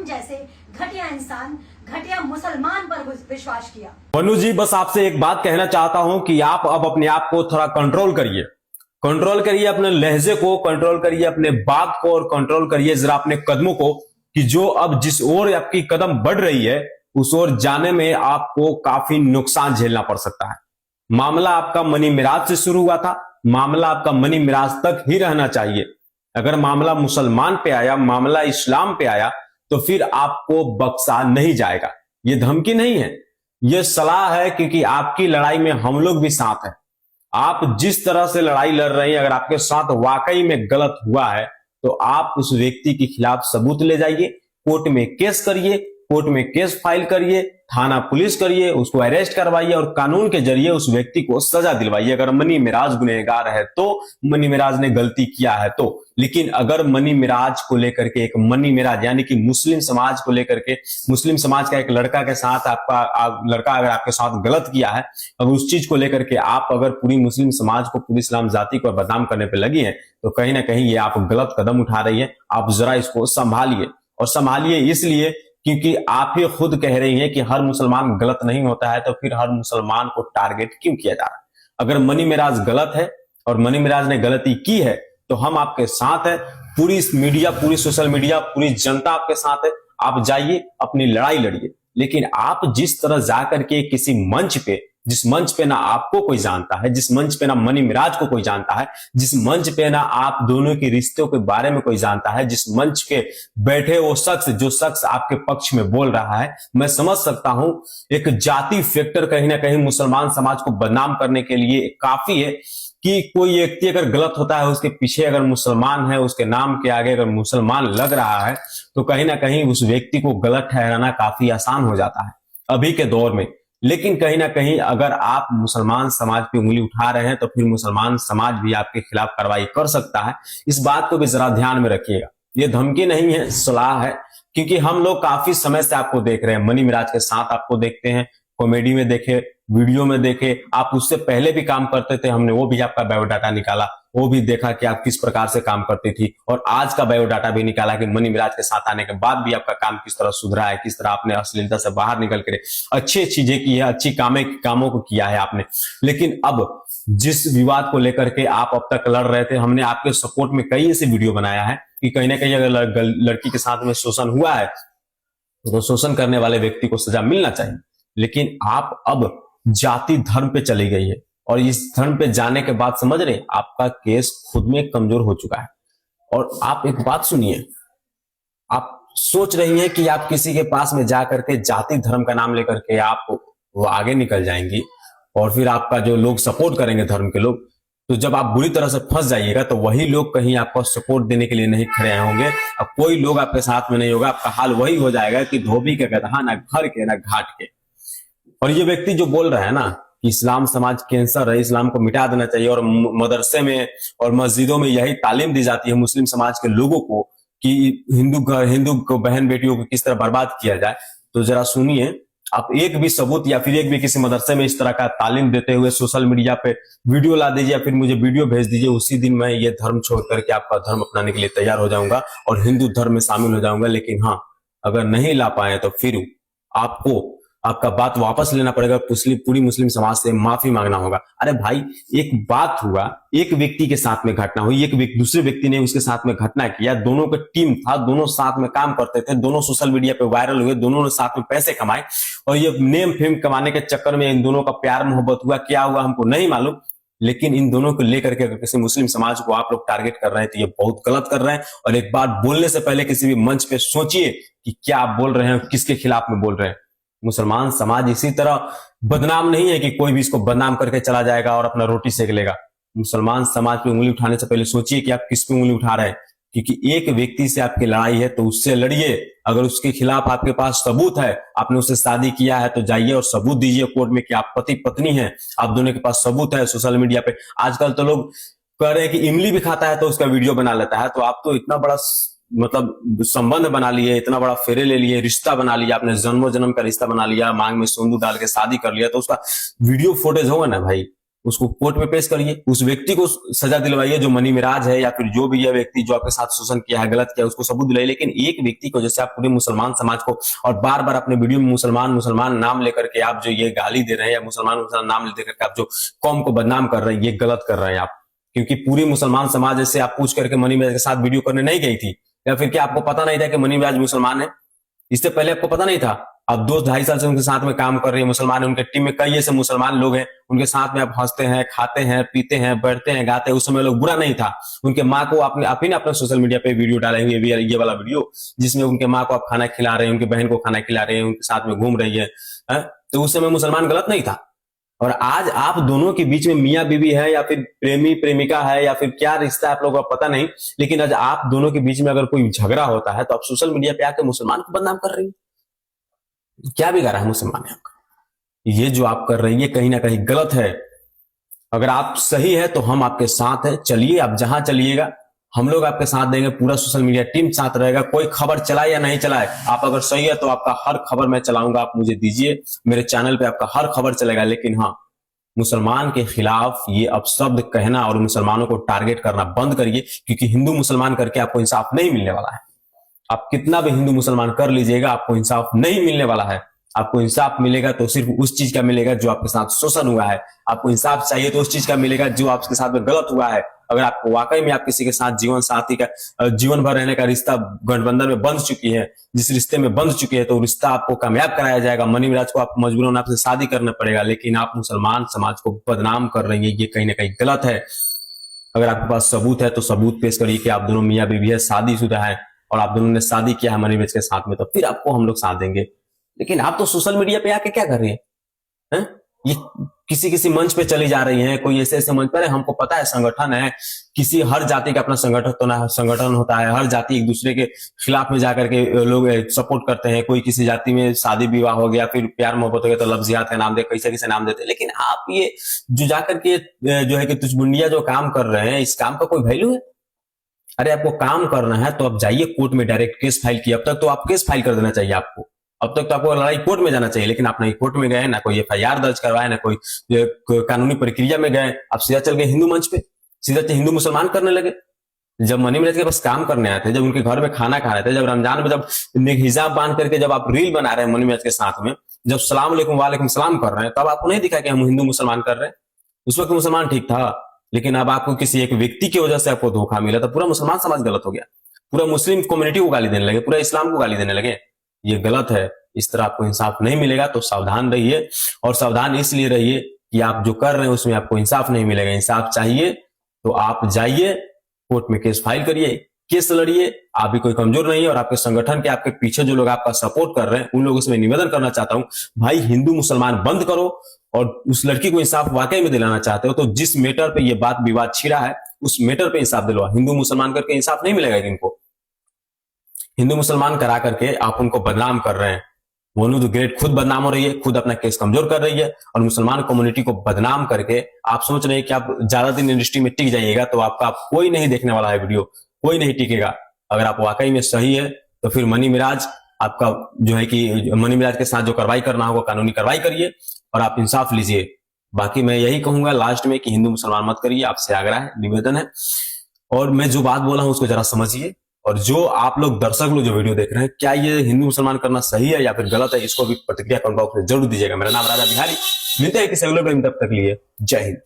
तुम जैसे घटिया इंसान घटिया मुसलमान पर विश्वास किया। मनु जी, बस आपसे एक बात कहना चाहता हूं कि आप अब अपने आप को थोड़ा कंट्रोल करिए। कंट्रोल करिए अपने लहजे को, कंट्रोल करिए अपने बात को और कंट्रोल करिए जरा अपने कदमों को, कि जो अब जिस ओर आपकी कदम बढ़ रही है उस ओर जाने में आपको काफी नुकसान झेलना पड़ सकता है। मामला आपका मनी मिराज से शुरू हुआ था, मामला आपका मनी मिराज तक ही रहना चाहिए। अगर मामला मुसलमान पे आया, मामला इस्लाम पे आया, तो फिर आपको बख्शा नहीं जाएगा। ये धमकी नहीं है, ये सलाह है, क्योंकि आपकी लड़ाई में हम लोग भी साथ हैं। आप जिस तरह से लड़ाई लड़ रहे हैं, अगर आपके साथ वाकई में गलत हुआ है तो आप उस व्यक्ति के खिलाफ सबूत ले जाइए, कोर्ट में केस करिए, कोर्ट में केस फाइल करिए, थाना पुलिस करिए, उसको अरेस्ट करवाइए और कानून के जरिए उस व्यक्ति को सजा दिलवाइए। अगर मनी मिराज गुनहगार है तो, मनी मिराज ने गलती किया है तो। लेकिन अगर मनी मिराज को लेकर के, एक मनी मिराज यानी कि मुस्लिम समाज को लेकर के, मुस्लिम समाज का एक लड़का के साथ लड़का अगर आपके साथ गलत किया है, अगर उस चीज को लेकर के आप अगर पूरी मुस्लिम समाज को, पूरी इस्लाम जाति को बदनाम करने पर लगी है, तो कहीं ना कहीं ये आप गलत कदम उठा रही है। आप जरा इसको संभालिए, और संभालिए इसलिए क्योंकि आप ही खुद कह रही हैं कि हर मुसलमान गलत नहीं होता है, तो फिर हर मुसलमान को टारगेट क्यों किया जा रहा है? अगर मनी मिराज गलत है और मनी मिराज ने गलती की है तो हम आपके साथ हैं। पूरी मीडिया, पूरी सोशल मीडिया, पूरी जनता आपके साथ है। आप जाइए, अपनी लड़ाई लड़िए। लेकिन आप जिस तरह जाकर के किसी मंच पे, जिस मंच पे ना आपको कोई जानता है, जिस मंच पे ना मनी मिराज को कोई जानता है, जिस मंच पे ना आप दोनों के रिश्तों के बारे में कोई जानता है, जिस मंच पे बैठे वो शख्स, जो शख्स आपके पक्ष में बोल रहा है, मैं समझ सकता हूं एक जाति फैक्टर कहीं ना कहीं मुसलमान समाज को बदनाम करने के लिए काफी है कि कोई व्यक्ति अगर गलत होता है, उसके पीछे अगर मुसलमान है, उसके नाम के आगे अगर मुसलमान लग रहा है, तो कहीं ना कहीं उस व्यक्ति को गलत ठहराना काफी आसान हो जाता है अभी के दौर में। लेकिन कहीं ना कहीं अगर आप मुसलमान समाज पे उंगली उठा रहे हैं तो फिर मुसलमान समाज भी आपके खिलाफ कार्रवाई कर सकता है। इस बात को भी जरा ध्यान में रखिएगा। ये धमकी नहीं है, सलाह है, क्योंकि हम लोग काफी समय से आपको देख रहे हैं, मनी मिराज के साथ आपको देखते हैं, कॉमेडी में देखे, वीडियो में देखे, आप उससे पहले भी काम करते थे, हमने वो भी आपका बायोडाटा निकाला, वो भी देखा कि आप किस प्रकार से काम करती थी, और आज का बायोडाटा भी निकाला कि मनी मिराज के साथ आने के बाद भी आपका काम किस तरह सुधरा है, किस तरह आपने अश्लीलता से बाहर निकल कर अच्छी चीजें की है, अच्छी कामों को किया है आपने। लेकिन अब जिस विवाद को लेकर के आप अब तक लड़ रहे थे, हमने आपके सपोर्ट में कई ऐसे वीडियो बनाया है कि कहीं ना कहीं अगर लड़की के साथ में शोषण हुआ है तो शोषण करने वाले व्यक्ति को सजा मिलना चाहिए। लेकिन आप अब जाति धर्म पे चली गई है, और इस धर्म पे जाने के बाद समझ रहे आपका केस खुद में कमजोर हो चुका है। और आप एक बात सुनिए, आप सोच रही हैं कि आप किसी के पास में जाकर के जाति धर्म का नाम लेकर के आप वो आगे निकल जाएंगी, और फिर आपका जो लोग सपोर्ट करेंगे धर्म के लोग, तो जब आप बुरी तरह से फंस जाइएगा तो वही लोग कहीं आपको सपोर्ट देने के लिए नहीं खड़े होंगे। अब कोई लोग आपके साथ में नहीं होगा। आपका हाल वही हो जाएगा कि धोबी के गधा, ना घर के ना घाट के। और ये व्यक्ति जो बोल रहा है ना कि इस्लाम समाज कैंसर है, इस्लाम को मिटा देना चाहिए, और मदरसे में और मस्जिदों में यही तालीम दी जाती है मुस्लिम समाज के लोगों को कि हिंदू को, बहन बेटियों को किस तरह बर्बाद किया जाए, तो जरा सुनिए। आप एक भी सबूत या फिर एक भी किसी मदरसे में इस तरह का तालीम देते हुए सोशल मीडिया पे वीडियो ला दीजिए, या फिर मुझे वीडियो भेज दीजिए। उसी दिन मैं ये धर्म छोड़ करके आपका धर्म अपनाने के लिए तैयार हो जाऊंगा और हिंदू धर्म में शामिल हो जाऊंगा। लेकिन हाँ, अगर नहीं ला पाए तो फिर आपको आपका बात वापस लेना पड़ेगा, पूरी मुस्लिम समाज से माफी मांगना होगा। अरे भाई, एक बात हुआ, एक व्यक्ति के साथ में घटना हुई, एक दूसरे व्यक्ति ने उसके साथ में घटना किया, दोनों का टीम था, दोनों साथ में काम करते थे, दोनों सोशल मीडिया पे वायरल हुए, दोनों ने साथ में पैसे कमाए, और ये नेम फेम कमाने के चक्कर में इन दोनों का प्यार मोहब्बत हुआ, क्या हुआ हमको नहीं मालूम। लेकिन इन दोनों को लेकर के अगर किसी मुस्लिम समाज को आप लोग टारगेट कर रहे हैं तो ये बहुत गलत कर रहे हैं। और एक बात बोलने से पहले किसी भी मंच पे सोचिए कि क्या आप बोल रहे हैं, किसके खिलाफ में बोल रहे हैं। मुसलमान समाज इसी तरह बदनाम नहीं है कि कोई भी इसको बदनाम करके चला जाएगा और अपना रोटी सेक लेगा। मुसलमान समाज पे उंगली उठाने से पहले सोचिए कि आप किस पे उंगली उठा रहे हैं, क्योंकि एक व्यक्ति से आपकी लड़ाई है तो उससे लड़िए। अगर उसके खिलाफ आपके पास सबूत है, आपने उससे शादी किया है, तो जाइए और सबूत दीजिए कोर्ट में कि आप पति पत्नी हैं, आप दोनों के पास सबूत है। सोशल मीडिया पे आजकल तो लोग कह रहे हैं कि इमली भी खाता है तो उसका वीडियो बना लेता है। तो आप तो इतना बड़ा मतलब संबंध बना लिए, इतना बड़ा फेरे ले लिए, रिश्ता बना लिया, आपने जन्मों जन्म का रिश्ता बना लिया, मांग में सिंदूर डाल के शादी कर लिया, तो उसका वीडियो फुटेज होगा ना भाई, उसको कोर्ट में पेश करिए, उस व्यक्ति को सजा दिलवाइए जो मनी मिराज है या फिर जो भी यह व्यक्ति जो आपके साथ शोषण किया है, गलत किया, उसको सबूत दिलाइए। लेकिन एक व्यक्ति को, जैसे आप पूरे मुसलमान समाज को और बार बार अपने वीडियो में मुसलमान मुसलमान नाम लेकर के आप जो ये गाली दे रहे हैं या मुसलमान मुसलमान नाम लेकर के आप जो कौम को बदनाम कर रहे हैं, ये गलत कर रहे हैं आप। क्योंकि पूरी मुसलमान समाज ऐसे आप पूछ करके मनी मिराज के साथ वीडियो करने नहीं गई थी, या फिर क्या आपको पता नहीं था कि मनी मिराज मुसलमान है? इससे पहले आपको पता नहीं था? आप 2-2.5 साल से उनके साथ में काम कर रहे हैं, मुसलमान है, उनके टीम में कई ऐसे मुसलमान लोग हैं, उनके साथ में आप हंसते हैं, खाते हैं, पीते हैं, बैठते हैं, गाते हैं। उस समय लोग बुरा नहीं था। उनके माँ को आप ही ने अपने सोशल मीडिया पे वीडियो डाले हुए, ये वाला वीडियो जिसमें उनके माँ को आप खाना खिला रहे हैं, उनकी बहन को खाना खिला रहे हैं, उनके साथ में घूम रही है, तो उस समय मुसलमान गलत नहीं था। और आज आप दोनों के बीच में मियां बीवी है या फिर प्रेमी प्रेमिका है या फिर क्या रिश्ता है आप लोगों को पता नहीं, लेकिन आज आप दोनों के बीच में अगर कोई झगड़ा होता है तो आप सोशल मीडिया पे आके मुसलमान को बदनाम कर रही है। क्या बिगाड़ा है मुसलमान है आपका? ये जो आप कर रही है कहीं ना कहीं गलत है। अगर आप सही है तो हम आपके साथ हैं, चलिए, आप जहां चलिएगा हम लोग आपके साथ देंगे, पूरा सोशल मीडिया टीम साथ रहेगा। कोई खबर चलाए या नहीं चलाए, आप अगर सही है तो आपका हर खबर मैं चलाऊंगा, आप मुझे दीजिए, मेरे चैनल पे आपका हर खबर चलेगा। लेकिन हाँ, मुसलमान के खिलाफ ये अपशब्द कहना और मुसलमानों को टारगेट करना बंद करिए, क्योंकि हिंदू मुसलमान करके आपको इंसाफ नहीं मिलने वाला है। आप कितना भी हिंदू मुसलमान कर लीजिएगा, आपको इंसाफ नहीं मिलने वाला है। आपको इंसाफ मिलेगा तो सिर्फ उस चीज का मिलेगा जो आपके साथ शोषण हुआ है। आपको इंसाफ चाहिए तो उस चीज का मिलेगा जो आपके साथ में गलत हुआ है। अगर आपको वाकई में आप किसी के साथ जीवन साथी का जीवन भर रहने का रिश्ता गठबंधन में बंध चुकी है, जिस रिश्ते में बंध चुकी है, तो रिश्ता आपको कामयाब कराया जाएगा। मनी मिराज को आप मजबूरन आपसे शादी करना पड़ेगा, लेकिन आप मुसलमान समाज को बदनाम कर रही है, ये कहीं ना कहीं गलत है। अगर आपके पास सबूत है तो सबूत पेश करिए कि आप दोनों मियाँ बीवी है, शादीशुदा है और आप दोनों ने शादी किया है मनी मिराज के साथ में, तो फिर आपको हम लोग साथ देंगे। लेकिन आप तो सोशल मीडिया पे आके क्या कर रही हैं? ये किसी मंच पे चली जा रही हैं, कोई ऐसे मंच पर है। हमको पता है संगठन है, किसी हर जाति का अपना संगठन होता है, हर जाति एक दूसरे के खिलाफ में जाकर के लोग सपोर्ट करते हैं। कोई किसी जाति में शादी विवाह हो गया, फिर प्यार मोहब्बत हो गया तो लव जिहाद का नाम दे, कैसे नाम देते। लेकिन आप ये जो जाकर के जो है कि तुझमुंडिया जो काम कर रहे हैं, इस काम का कोई वैल्यू है? अरे आपको काम करना है तो आप जाइए कोर्ट में डायरेक्ट केस फाइल किया। अब तक तो आप केस फाइल कर देना चाहिए आपको, अब तक तो आपको लड़ाई कोर्ट में जाना चाहिए, लेकिन आप नहीं कोर्ट में गए, ना कोई FIR दर्ज करवाए, ना कोई कानूनी प्रक्रिया में गए। आप सीधा चल गए हिंदू मंच पे, सीधा हिंदू मुसलमान करने लगे। जब मनी मिराज के पास काम करने आए थे, जब उनके घर में खाना खा रहे थे, जब रमजान में जब हिजाब बांध करके जब आप रील बना रहे हैं मनी मिराज के साथ में, जब सलाम अलैकुम वालेकुम सलाम कर रहे हैं, तब आपको नहीं दिखा कि हम हिंदू मुसलमान कर रहे हैं? उस वक्त मुसलमान ठीक था। लेकिन अब आपको किसी एक व्यक्ति की वजह से आपको धोखा मिला तो पूरा मुसलमान समाज गलत हो गया, पूरा मुस्लिम कम्युनिटी को गाली देने लगे, पूरा इस्लाम को गाली देने लगे। ये गलत है। इस तरह आपको इंसाफ नहीं मिलेगा, तो सावधान रहिए। और सावधान इसलिए रहिए कि आप जो कर रहे हैं उसमें आपको इंसाफ नहीं मिलेगा। इंसाफ चाहिए तो आप जाइए कोर्ट में केस फाइल करिए, केस लड़िए। आप भी कोई कमजोर नहीं है, और आपके संगठन के आपके पीछे जो लोग आपका सपोर्ट कर रहे हैं उन लोगों से मैं निवेदन करना चाहता हूं, भाई हिंदू मुसलमान बंद करो। और उस लड़की को इंसाफ वाकई में दिलाना चाहते हो तो जिस मेटर पे ये बात विवाद छिड़ा है उस मेटर पे इंसाफ दिलवा। हिंदू मुसलमान करके इंसाफ नहीं मिलेगा। इनको हिंदू मुसलमान करा करके आप उनको बदनाम कर रहे हैं। मोनू द ग्रेट खुद बदनाम हो रही है, खुद अपना केस कमजोर कर रही है, और मुसलमान कम्युनिटी को बदनाम करके आप सोच रहे हैं कि आप ज्यादा दिन इंडस्ट्री में टिक जाइएगा, तो आपका कोई नहीं देखने वाला है वीडियो, कोई नहीं टिकेगा। अगर आप वाकई में सही है तो फिर मनी मिराज आपका जो है कि मनी मिराज के साथ जो कार्रवाई करना होगा कानूनी कार्रवाई करिए और आप इंसाफ लीजिए। बाकी मैं यही कहूंगा लास्ट में कि हिंदू मुसलमान मत करिए, आपसे आग्रह है, निवेदन है। और मैं जो बात बोला हूं उसको जरा समझिए। और जो आप लोग दर्शक लोग जो वीडियो देख रहे हैं, क्या ये हिंदू मुसलमान करना सही है या फिर गलत है, इसको भी प्रतिक्रिया कमेंट बॉक्स में जरूर दीजिएगा। मेरा नाम राजा बिहारी, मिलते हैं किसी अगले वीडियो में, तब तक लिए जय हिंद।